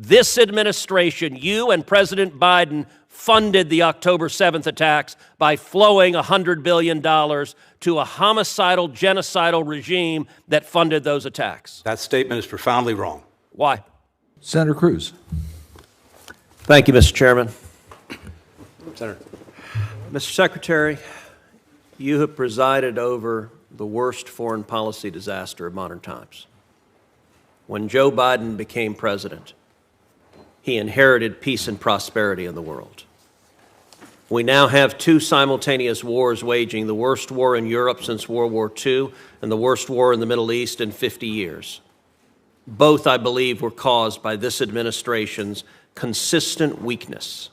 This administration, you and President Biden, funded the October 7th attacks by flowing $100 billion to a homicidal, genocidal regime that funded those attacks. That statement is profoundly wrong. Why? Senator Cruz. Thank you, Mr. Chairman. Senator. Mr. Secretary, you have presided over the worst foreign policy disaster of modern times. When Joe Biden became president, he inherited peace and prosperity in the world. We now have two simultaneous wars waging, the worst war in Europe since World War II and the worst war in the Middle East in 50 years. Both, I believe, were caused by this administration's consistent weakness.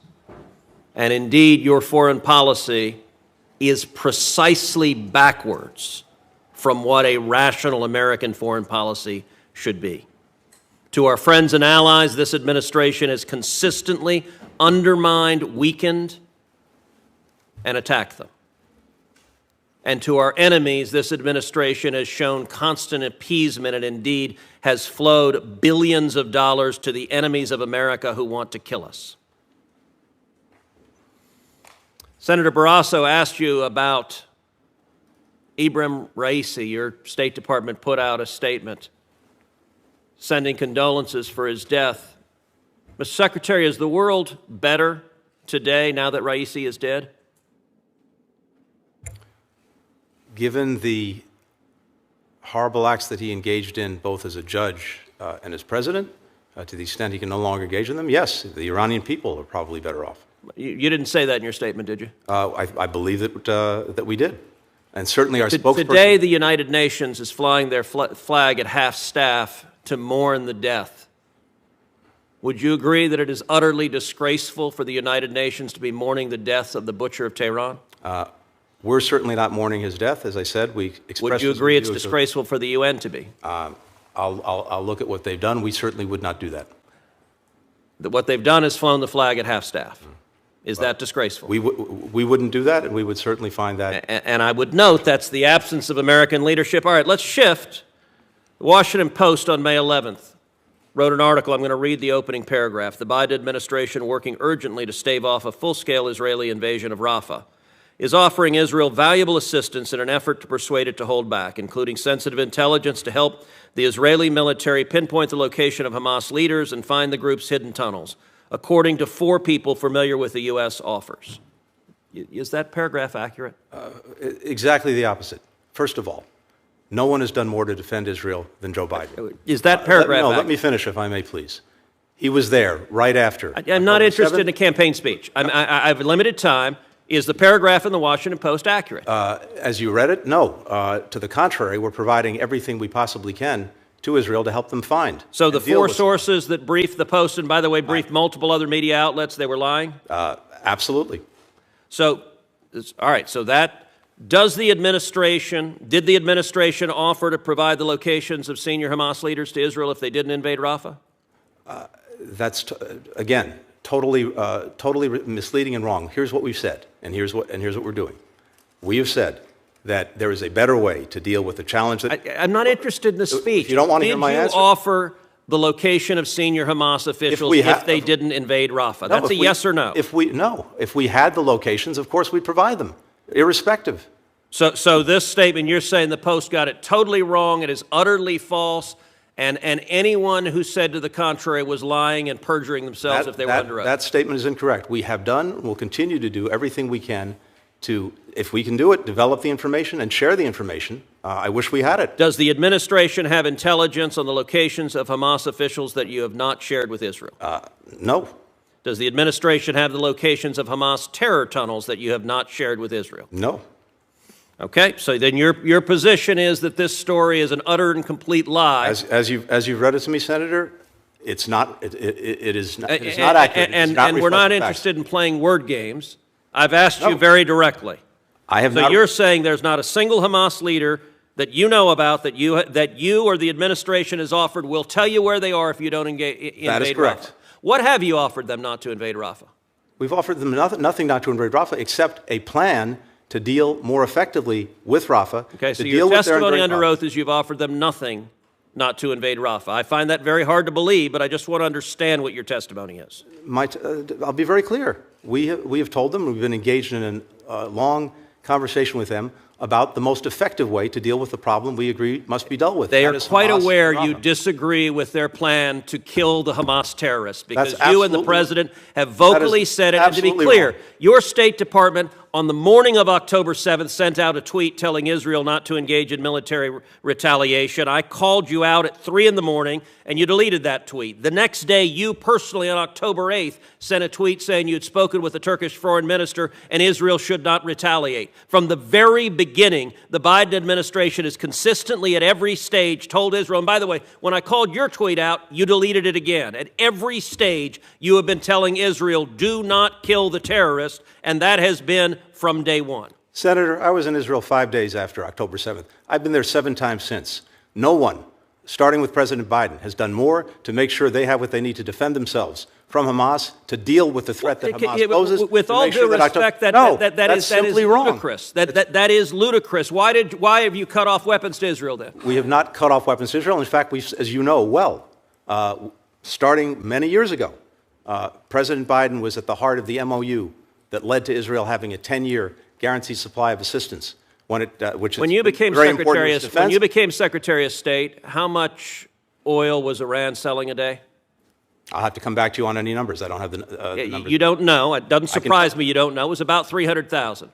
And indeed, your foreign policy is precisely backwards from what a rational American foreign policy should be. To our friends and allies, this administration has consistently undermined, weakened, and attacked them. And to our enemies, this administration has shown constant appeasement and indeed has flowed billions of dollars to the enemies of America who want to kill us. Senator Barrasso asked you about Ibrahim Raisi. Your State Department put out a statement sending condolences for his death. Mr. Secretary, is the world better today now that Raisi is dead? Given the horrible acts that he engaged in both as a judge and as president, to the extent he can no longer engage in them, yes, the Iranian people are probably better off. You didn't say that in your statement, did you? I believe that we did. And certainly our spokesperson... Today, the United Nations is flying their flag at half-staff to mourn the death. Would you agree that it is utterly disgraceful for the United Nations to be mourning the deaths of the butcher of Tehran? We're certainly not mourning his death. As I said, we expressed... Would you agree it's disgraceful for the UN to be? I'll look at what they've done. We certainly would not do that. What they've done is flown the flag at half-staff. Is that disgraceful? We wouldn't do that, and we would certainly find that... And I would note that's the absence of American leadership. All right, let's shift. The Washington Post on May 11th wrote an article. I'm going to read the opening paragraph. The Biden administration, working urgently to stave off a full-scale Israeli invasion of Rafah, is offering Israel valuable assistance in an effort to persuade it to hold back, including sensitive intelligence to help the Israeli military pinpoint the location of Hamas leaders and find the group's hidden tunnels, according to 4 people familiar with the U.S. offers. Is that paragraph accurate? Exactly the opposite. First of all, no one has done more to defend Israel than Joe Biden. Is that paragraph accurate? Let me finish, if I may, please. He was there right after. I'm not interested in a campaign speech. I have a limited time. Is the paragraph in the Washington Post accurate? As you read it, no. To the contrary, we're providing everything we possibly can to Israel to help them find. So the 4 sources that briefed the Post, and by the way, briefed multiple other media outlets, they were lying? Absolutely. So, all right, so that, did the administration offer to provide the locations of senior Hamas leaders to Israel if they didn't invade Rafah? That's, again, totally misleading and wrong. Here's what we've said, and here's what we're doing. We have said that there is a better way to deal with the challenge that... I'm not interested in the speech. If you don't want to hear my answer... Did you offer the location of senior Hamas officials if they didn't invade Rafah? That's a yes or no. If we had the locations, of course we'd provide them, irrespective. So this statement, you're saying the Post got it totally wrong, it is utterly false, and anyone who said to the contrary was lying and perjuring themselves if they were under oath. That statement is incorrect. We have done and will continue to do everything we can to, if we can do it, develop the information and share the information. I wish we had it. Does the administration have intelligence on the locations of Hamas officials that you have not shared with Israel? No. Does the administration have the locations of Hamas terror tunnels that you have not shared with Israel? No. Okay, so then your position is that this story is an utter and complete lie. As you've read it to me, Senator, it's not. It is not accurate. And we're not interested in playing word games. I've asked you very directly. I have not. So you're saying there's not a single Hamas leader that you know about that you or the administration has offered will tell you where they are if you don't invade Rafah. That is correct. Rafah. What have you offered them not to invade Rafah? We've offered them nothing not to invade Rafah except a plan to deal more effectively with Rafah. Okay, so your testimony under oath is you've offered them nothing not to invade Rafah. I find that very hard to believe, but I just want to understand what your testimony is. I'll be very clear. We have told them, we've been engaged in a long conversation with them about the most effective way to deal with the problem we agree must be dealt with. They are quite aware you disagree with their plan to kill the Hamas terrorists, because you and the president have vocally said it. And to be clear, your State Department on the morning of October 7th sent out a tweet telling Israel not to engage in military retaliation. I called you out at 3 in the morning, and you deleted that tweet. The next day, you personally on October 8th sent a tweet saying you had spoken with the Turkish foreign minister and Israel should not retaliate. From the very beginning, the Biden administration has consistently at every stage told Israel, and by the way, when I called your tweet out, you deleted it again. At every stage, you have been telling Israel, do not kill the terrorists, and that has been from day one. Senator, I was in Israel 5 days after October 7th. I've been there 7 times since. No one, starting with President Biden, has done more to make sure they have what they need to defend themselves from Hamas, to deal with the threat that Hamas poses. With all due respect, that is ludicrous. That is ludicrous. Why have you cut off weapons to Israel then? We have not cut off weapons to Israel. In fact, as you know well, starting many years ago, President Biden was at the heart of the MOU that led to Israel having a 10-year guaranteed supply of assistance. When you became Secretary of State, how much oil was Iran selling a day? I'll have to come back to you on any numbers. I don't have the numbers. You don't know. It doesn't surprise me you don't know. It was about 300,000.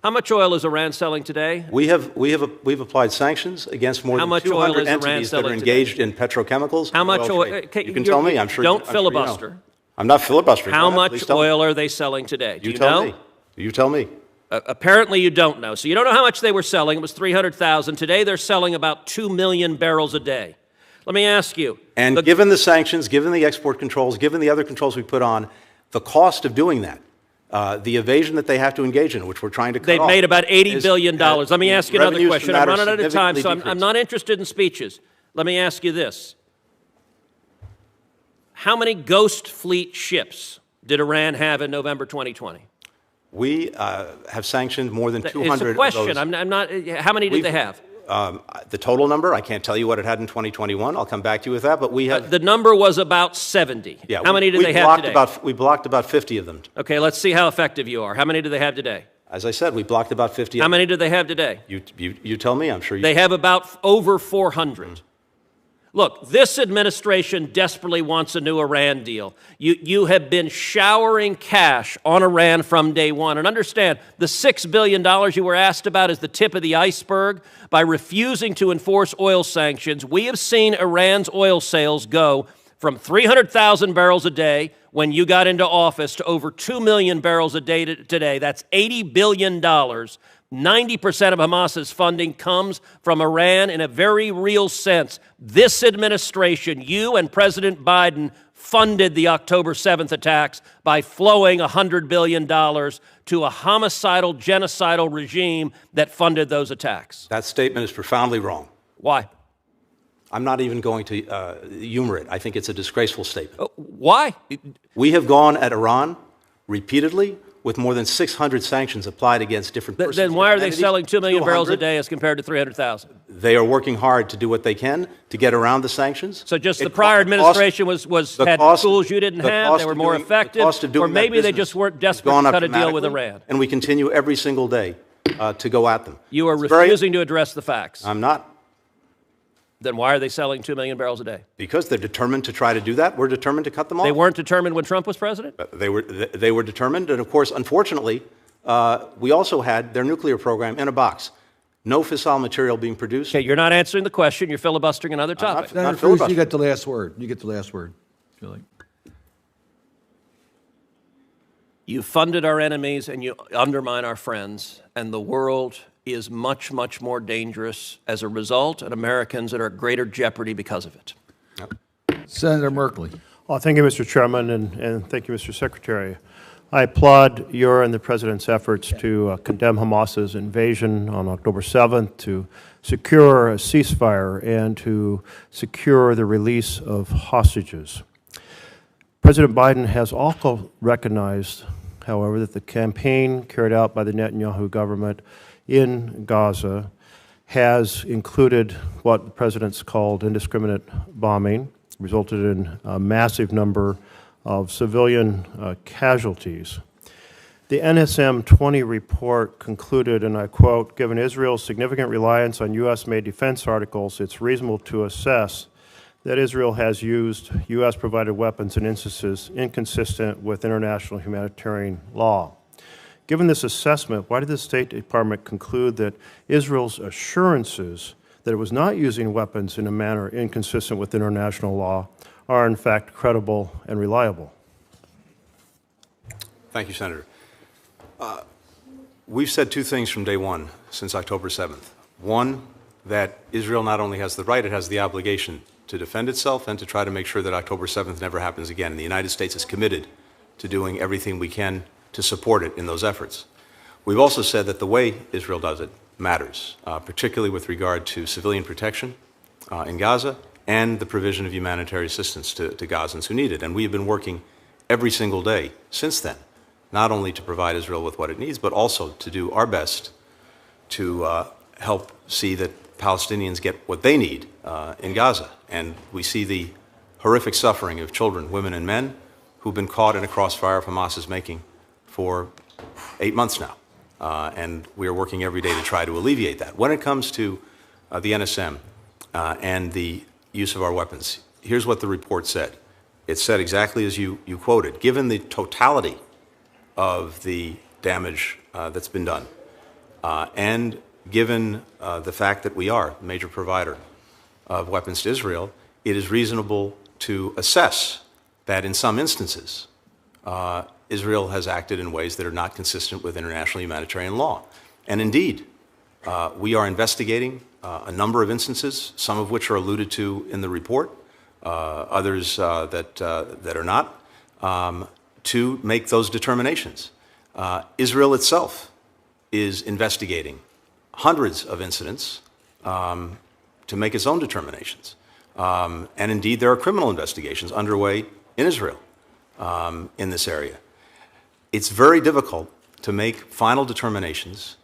How much oil is Iran selling today? We've applied sanctions against more than 200 entities that are engaged in petrochemicals. How much oil? You can tell me. I'm sure. Don't filibuster. Sure you know. I'm not filibustering. How much oil are they selling today? Do you know? You tell me. Apparently you don't know. So you don't know how much they were selling. It was 300,000. Today they're selling about 2 million barrels a day. Let me ask you. And given the sanctions, given the export controls, given the other controls we put on, the cost of doing that, the evasion that they have to engage in, which we're trying to cut off. They've made about $80 billion. Let me ask you another question. I'm running out of time, so I'm not interested in speeches. Let me ask you this. How many Ghost Fleet ships did Iran have in November 2020? We have sanctioned more than 200 It's a question. of those. I'm not. How many did they have? The total number, I can't tell you what it had in 2021. I'll come back to you with that, but we have... the number was about 70. Yeah, how many do they have today? We blocked about 50 of them. Okay, let's see how effective you are. How many do they have today? As I said, we blocked about 50 of them. How many do they have today? You tell me, I'm sure you... They have about over 400. Look, this administration desperately wants a new Iran deal. You have been showering cash on Iran from day one. And understand, the $6 billion you were asked about is the tip of the iceberg. By refusing to enforce oil sanctions, we have seen Iran's oil sales go from 300,000 barrels a day when you got into office to over 2 million barrels a day today. That's $80 billion. 90% of Hamas's funding comes from Iran in a very real sense. This administration, you and President Biden, funded the October 7th attacks by flowing $100 billion to a homicidal, genocidal regime that funded those attacks. That statement is profoundly wrong. Why? I'm not even going to humor it. I think it's a disgraceful statement. Why? We have gone at Iran repeatedly with more than 600 sanctions applied against different persons. Then why are they selling 2 million barrels a day as compared to 300,000? They are working hard to do what they can to get around the sanctions. So just the prior administration had tools you didn't have, they were more effective, or maybe they just weren't desperate to cut a deal with Iran. And we continue every single day to go at them. You are refusing to address the facts. I'm not. Then why are they selling 2 million barrels a day? Because they're determined to try to do that. We're determined to cut them off. They weren't determined when Trump was president? They were determined. And, of course, unfortunately, we also had their nuclear program in a box. No fissile material being produced. Okay, you're not answering the question. You're filibustering another topic. Senator Cruz, you get the last word. You get the last word. You funded our enemies and you undermine our friends, and the world is much, much more dangerous as a result, and Americans are at greater jeopardy because of it. Yep. Senator Merkley. Well, thank you, Mr. Chairman, and thank you, Mr. Secretary. I applaud your and the President's efforts to condemn Hamas's invasion on October 7th, to secure a ceasefire, and to secure the release of hostages. President Biden has also recognized, however, that the campaign carried out by the Netanyahu government in Gaza has included what the President's called indiscriminate bombing, resulted in a massive number of civilian casualties. The NSM-20 report concluded, and I quote, "Given Israel's significant reliance on U.S.-made defense articles, it's reasonable to assess that Israel has used U.S.-provided weapons in instances inconsistent with international humanitarian law." Given this assessment, why did the State Department conclude that Israel's assurances that it was not using weapons in a manner inconsistent with international law are in fact credible and reliable? Thank you, Senator. We've said two things from day one since October 7th. One, that Israel not only has the right, it has the obligation to defend itself and to try to make sure that October 7th never happens again. And the United States is committed to doing everything we can to support it in those efforts. We've also said that the way Israel does it matters, particularly with regard to civilian protection in Gaza and the provision of humanitarian assistance to Gazans who need it. And we have been working every single day since then, not only to provide Israel with what it needs, but also to do our best to help see that Palestinians get what they need in Gaza. And we see the horrific suffering of children, women, and men who've been caught in a crossfire of Hamas's making for 8 months now. And we are working every day to try to alleviate that. When it comes to the NSM and the use of our weapons, here's what the report said. It said exactly as you quoted. Given the totality of the damage that's been done, and given the fact that we are a major provider of weapons to Israel, it is reasonable to assess that in some instances, Israel has acted in ways that are not consistent with international humanitarian law. And indeed, we are investigating a number of instances, some of which are alluded to in the report, others that are not, to make those determinations. Israel itself is investigating hundreds of incidents to make its own determinations. And indeed, there are criminal investigations underway in Israel in this area. It's very difficult to make final determinations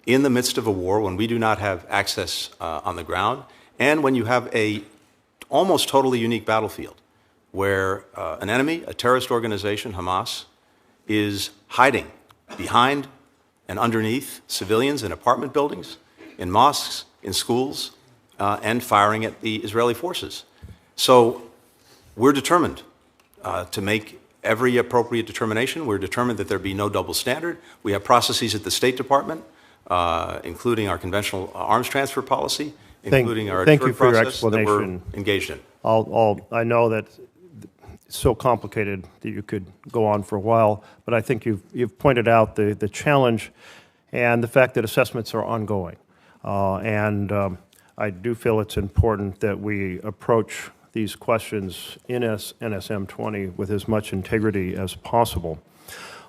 in the midst of a war when we do not have access on the ground, and when you have a almost totally unique battlefield where an enemy, a terrorist organization, Hamas, is hiding behind and underneath civilians in apartment buildings, in mosques, in schools, and firing at the Israeli forces. So we're determined to make every appropriate determination. We're determined that there be no double standard. We have processes at the State Department, including our conventional arms transfer policy, including our thank you for your process that we're explanation. engaged in. I know that it's so complicated that you could go on for a while, but I think you've pointed out the challenge and the fact that assessments are ongoing. I do feel it's important that we approach these questions in NSM-20 with as much integrity as possible.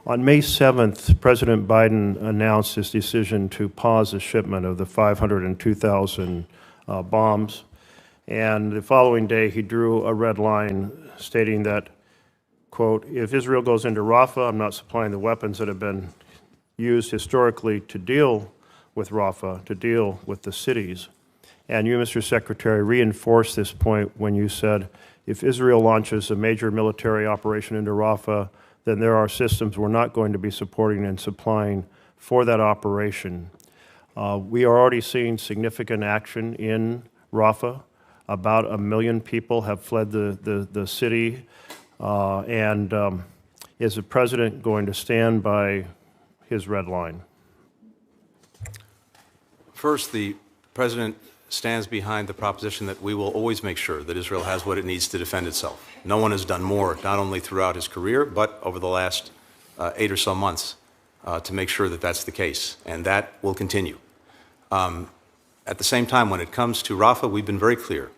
On May 7th, President Biden announced his decision to pause the shipment of the 502,000 bombs, and the following day he drew a red line stating that, quote, "If Israel goes into Rafah, I'm not supplying the weapons that have been used historically to deal with Rafah, to deal with the cities." And you, Mr. Secretary, reinforced this point when you said, if Israel launches a major military operation into Rafah, then there are systems we're not going to be supporting and supplying for that operation. We are already seeing significant action in Rafah. About 1 million people have fled the city. Is the President going to stand by his red line? First, the President stands behind the proposition that we will always make sure that Israel has what it needs to defend itself. No one has done more, not only throughout his career, but over the last 8 or so months to make sure that that's the case, and that will continue. At the same time, when it comes to Rafah, we've been very clear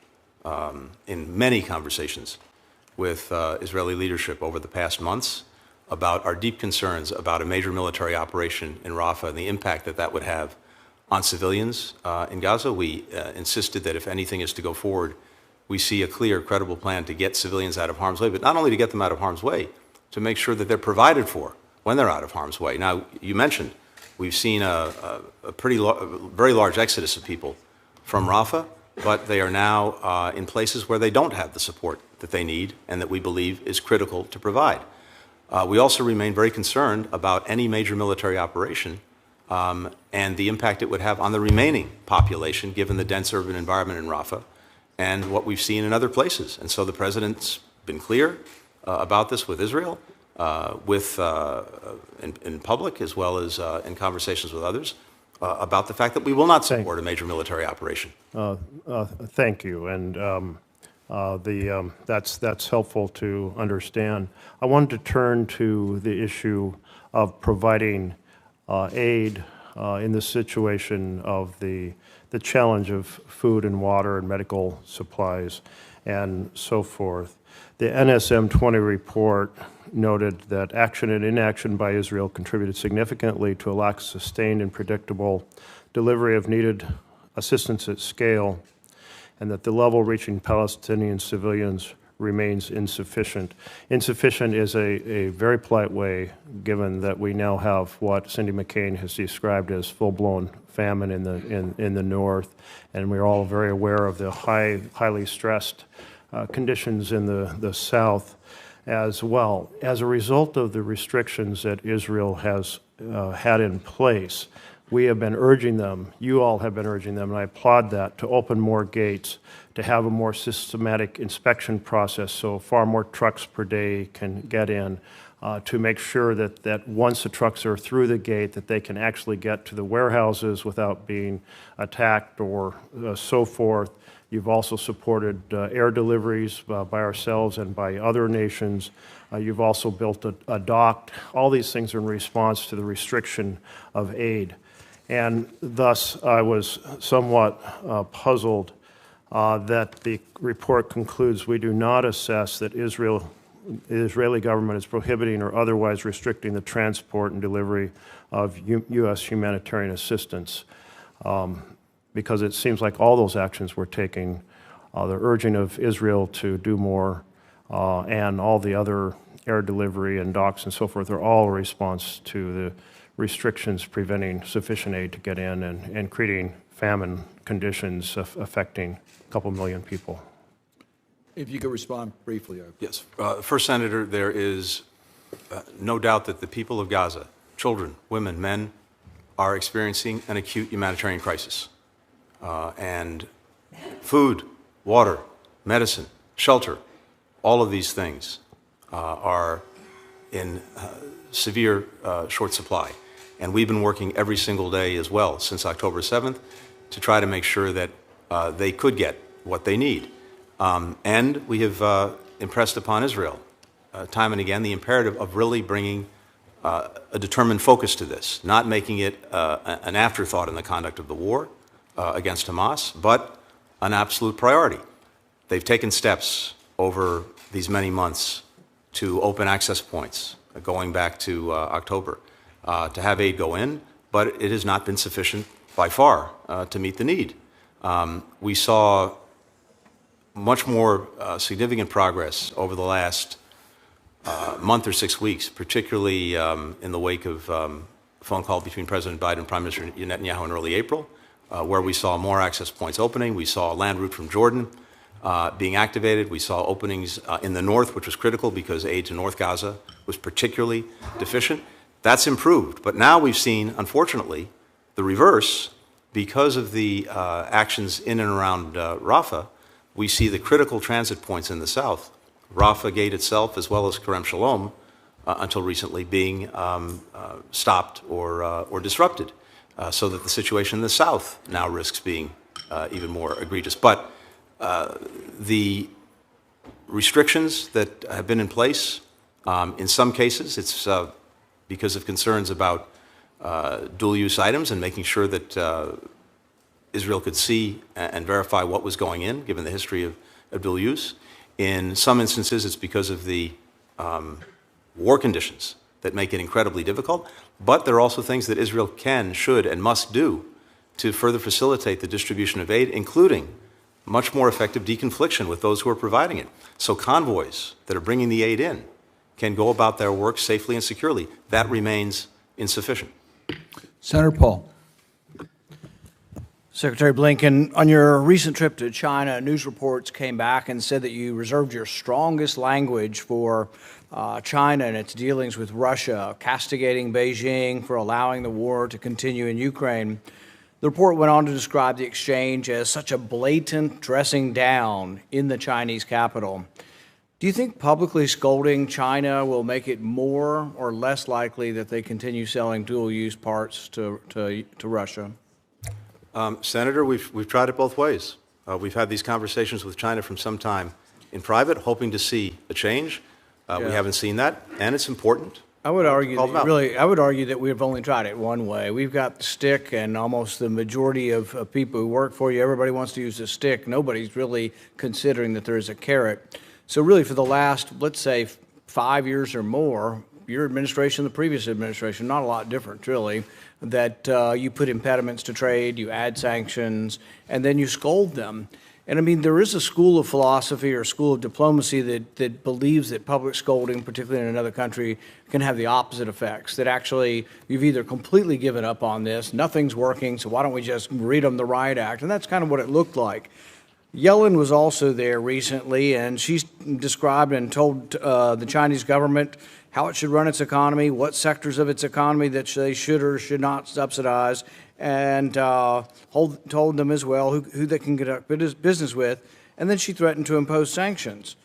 in many conversations with Israeli leadership over the past months about our deep concerns about a major military operation in Rafah and the impact that that would have on civilians in Gaza. We insisted that if anything is to go forward, we see a clear, credible plan to get civilians out of harm's way, but not only to get them out of harm's way, to make sure that they're provided for when they're out of harm's way. Now, you mentioned we've seen a very large exodus of people from Rafah, but they are now in places where they don't have the support that they need and that we believe is critical to provide. We also remain very concerned about any major military operation and the impact it would have on the remaining population, given the dense urban environment in Rafah and what we've seen in other places. And so the President's been clear about this with Israel, in public as well as in conversations with others, about the fact that we will not support a major military operation. Thank you, and that's helpful to understand. I wanted to turn to the issue of providing aid in the situation of the challenge of food and water and medical supplies and so forth. The NSM 20 report noted that action and inaction by Israel contributed significantly to a lack of sustained and predictable delivery of needed assistance at scale, and that the level reaching Palestinian civilians remains insufficient. Insufficient is a very polite way, given that we now have what Cindy McCain has described as full-blown famine in the north, and we're all very aware of the highly stressed conditions in the south as well. As a result of the restrictions that Israel has had in place, we have been urging them, you all have been urging them, and I applaud that, to open more gates, to have a more systematic inspection process so far more trucks per day can get in, to make sure that once the trucks are through the gate, that they can actually get to the warehouses without being attacked or so forth. You've also supported air deliveries by ourselves and by other nations. You've also built a dock. All these things are in response to the restriction of aid. And thus, I was somewhat puzzled that the report concludes we do not assess that the Israeli government is prohibiting or otherwise restricting the transport and delivery of U.S. humanitarian assistance. Because it seems like all those actions we're taking, the urging of Israel to do more, and all the other air delivery and docks and so forth are all a response to the restrictions preventing sufficient aid to get in and creating famine conditions affecting a couple million people. If you could respond briefly. Yes. First, Senator, there is no doubt that the people of Gaza, children, women, men, are experiencing an acute humanitarian crisis. And food, water, medicine, shelter, all of these things are in severe short supply. And we've been working every single day as well since October 7th to try to make sure that they could get what they need. And we have impressed upon Israel time and again the imperative of really bringing a determined focus to this, not making it an afterthought in the conduct of the war against Hamas, but an absolute priority. They've taken steps over these many months to open access points, going back to October, to have aid go in, but it has not been sufficient by far to meet the need. We saw much more significant progress over the last month or 6 weeks, particularly in the wake of a phone call between President Biden and Prime Minister Netanyahu in early April, where we saw more access points opening. We saw a land route from Jordan being activated. We saw openings in the north, which was critical because aid to North Gaza was particularly deficient. That's improved. But now we've seen, unfortunately, the reverse. Because of the actions in and around Rafah, we see the critical transit points in the south, Rafah Gate itself, as well as Kerem Shalom, until recently being stopped or disrupted, so that the situation in the south now risks being even more egregious. But the restrictions that have been in place, in some cases, it's because of concerns about dual-use items and making sure that Israel could see and verify what was going in, given the history of dual use. In some instances, it's because of the war conditions that make it incredibly difficult. But there are also things that Israel can, should, and must do to further facilitate the distribution of aid, including much more effective deconfliction with those who are providing it. So convoys that are bringing the aid in can go about their work safely and securely. That remains insufficient. Senator Paul. Secretary Blinken, on your recent trip to China, news reports came back and said that you reserved your strongest language for China and its dealings with Russia, castigating Beijing for allowing the war to continue in Ukraine. The report went on to describe the exchange as such a blatant dressing down in the Chinese capital. Do you think publicly scolding China will make it more or less likely that they continue selling dual-use parts to Russia? Senator, we've tried it both ways. We've had these conversations with China from some time in private, hoping to see a change. We haven't seen that, and it's important. I would argue that we've only tried it one way. We've got the stick, and almost the majority of people who work for you, everybody wants to use the stick. Nobody's really considering that there is a carrot. So really, for the last, let's say, 5 years or more, your administration, the previous administration, not a lot different, really, that you put impediments to trade, you add sanctions, and then you scold them. And I mean, there is a school of philosophy or school of diplomacy that believes that public scolding, particularly in another country, can have the opposite effects, that actually you've either completely given up on this, nothing's working, so why don't we just read them the riot act? And that's kind of what it looked like. Yellen was also there recently, and she's described and told the Chinese government how it should run its economy, what sectors of its economy that they should or should not subsidize, and told them as well who they can conduct business with. And then she threatened to impose sanctions,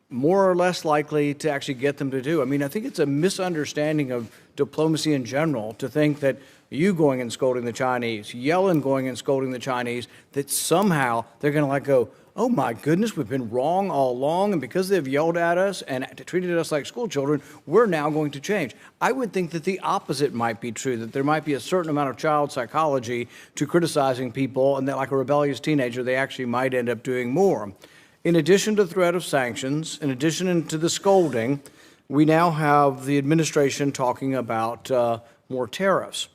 more or less likely to actually get them to do. I mean, I think it's a misunderstanding of diplomacy in general to think that you going and scolding the Chinese, Yellen going and scolding the Chinese, that somehow they're going to go, oh my goodness, we've been wrong all along, and because they've yelled at us and treated us like school children, we're now going to change. I would think that the opposite might be true, that there might be a certain amount of child psychology to criticizing people, and that like a rebellious teenager, they actually might end up doing more. In addition to the threat of sanctions, in addition to the scolding, we now have the administration talking about more tariffs.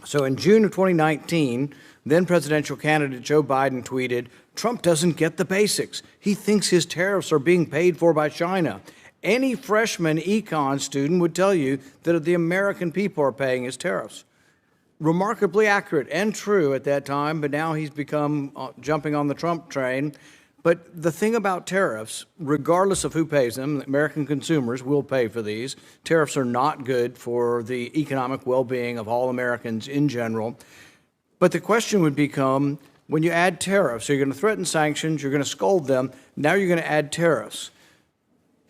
So in June of 2019, then presidential candidate Joe Biden tweeted, "Trump doesn't get the basics. He thinks his tariffs are being paid for by China. Any freshman econ student would tell you that the American people are paying his tariffs." Remarkably accurate and true at that time, but now he's become jumping on the Trump train. But the thing about tariffs, regardless of who pays them, American consumers will pay for these. Tariffs are not good for the economic well-being of all Americans in general. But the question would become, when you add tariffs, so you're going to threaten sanctions, you're going to scold them, now you're going to add tariffs.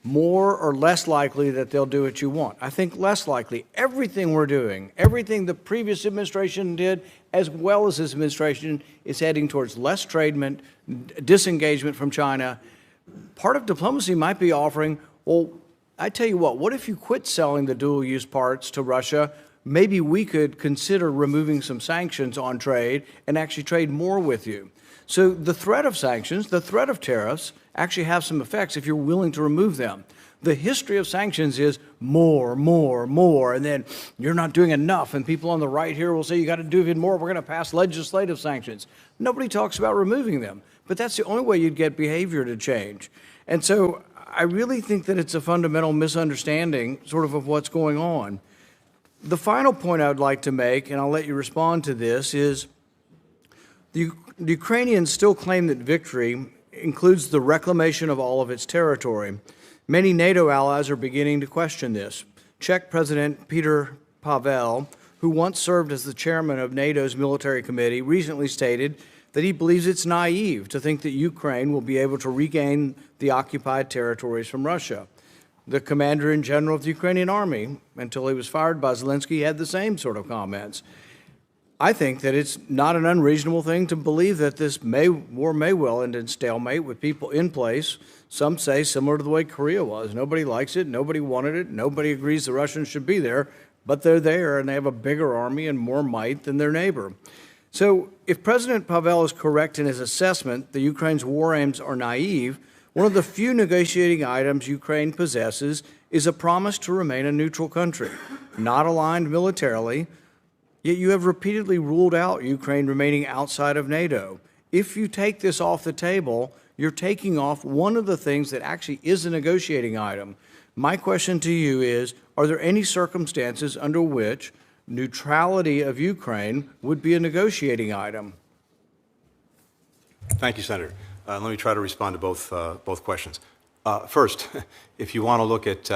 More or less likely that they'll do what you want? I think less likely. Everything we're doing, everything the previous administration did, as well as this administration, is heading towards less tradement, disengagement from China. Part of diplomacy might be offering, well, I tell you what if you quit selling the dual-use parts to Russia? Maybe we could consider removing some sanctions on trade and actually trade more with you. So the threat of sanctions, the threat of tariffs, actually have some effects if you're willing to remove them. The history of sanctions is more, and then you're not doing enough, and people on the right here will say you got to do even more, we're going to pass legislative sanctions. Nobody talks about removing them, but that's the only way you'd get behavior to change. And so I really think that it's a fundamental misunderstanding sort of what's going on. The final point I would like to make, and I'll let you respond to this, is the Ukrainians still claim that victory includes the reclamation of all of its territory. Many NATO allies are beginning to question this. Czech President Peter Pavel, who once served as the chairman of NATO's military committee, recently stated that he believes it's naive to think that Ukraine will be able to regain the occupied territories from Russia. The commander-in-general of the Ukrainian army, until he was fired by Zelensky, had the same sort of comments. I think that it's not an unreasonable thing to believe that this war may well end in stalemate with people in place. Some say similar to the way Korea was. Nobody likes it, nobody wanted it, nobody agrees the Russians should be there, but they're there and they have a bigger army and more might than their neighbor. So if President Pavel is correct in his assessment that Ukraine's war aims are naive, one of the few negotiating items Ukraine possesses is a promise to remain a neutral country, not aligned militarily, yet you have repeatedly ruled out Ukraine remaining outside of NATO. If you take this off the table, you're taking off one of the things that actually is a negotiating item. My question to you is, are there any circumstances under which neutrality of Ukraine would be a negotiating item. Thank you, Senator. Let me try to respond to both questions. First, if you want to look at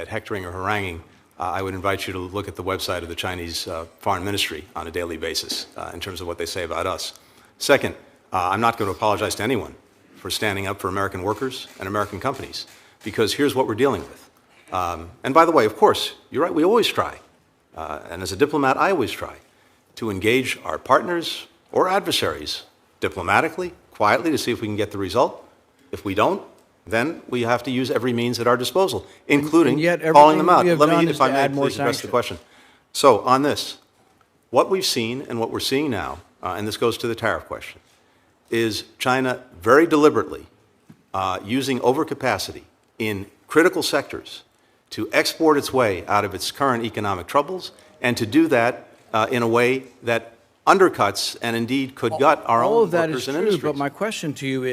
hectoring or haranguing, I would invite you to look at the website of the Chinese Foreign Ministry on a daily basis in terms of what they say about us. Second, I'm not going to apologize to anyone for standing up for American workers and American companies, because here's what we're dealing with. And by the way, of course, you're right, we always try. And as a diplomat, I always try to engage our partners or adversaries diplomatically, quietly, to see if we can get the result. If we don't, then we have to use every means at our disposal, including calling them out. Let me, if I may, please address the question. So on this, what we've seen and what we're seeing now, and this goes to the tariff question, is China very deliberately using overcapacity in critical sectors to export its way out of its current economic troubles, and to do that in a way that undercuts and indeed could gut our own workers and industries. All of that is true, but my question to you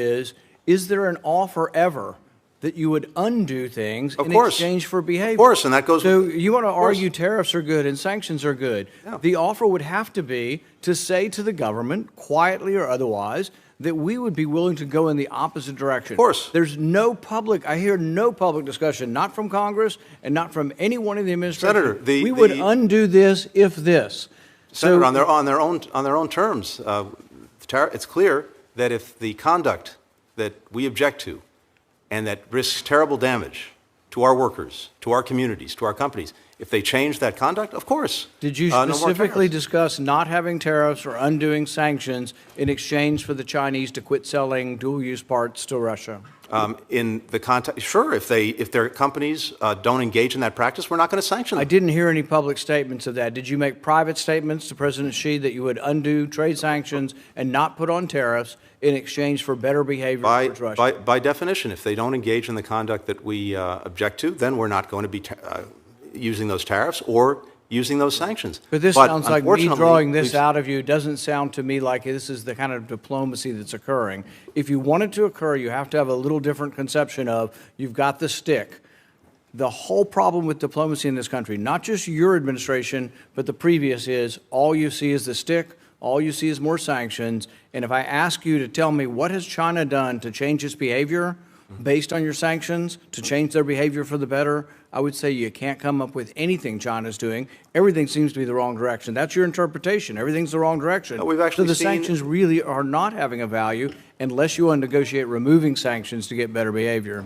is there an offer ever that you would undo things in exchange for behavior? Of course, and that goes... So you want to argue tariffs are good and sanctions are good. Yeah. The offer would have to be to say to the government, quietly or otherwise, that we would be willing to go in the opposite direction. Of course. There's no public, I hear no public discussion, not from Congress and not from anyone in the administration. Senator, we would undo this if this. Senator, on their own terms, it's clear that if the conduct that we object to and that risks terrible damage to our workers, to our communities, to our companies, if they change that conduct, of course. Did you specifically discuss not having tariffs or undoing sanctions in exchange for the Chinese to quit selling dual-use parts to Russia? In the context, sure, if their companies don't engage in that practice, we're not going to sanction them. I didn't hear any public statements of that. Did you make private statements to President Xi that you would undo trade sanctions and not put on tariffs in exchange for better behavior towards Russia? By definition, if they don't engage in the conduct that we object to, then we're not going to be using those tariffs or using those sanctions. But this sounds like me drawing this out of you. It doesn't sound to me like this is the kind of diplomacy that's occurring. If you want it to occur, you have to have a little different conception of you've got the stick. The whole problem with diplomacy in this country, not just your administration, but the previous, is all you see is the stick, all you see is more sanctions. And if I ask you to tell me what has China done to change its behavior based on your sanctions, to change their behavior for the better, I would say you can't come up with anything China's doing. Everything seems to be the wrong direction. That's your interpretation. Everything's the wrong direction. No, we've actually so the sanctions really are not having a value unless you want to negotiate removing sanctions to get better behavior.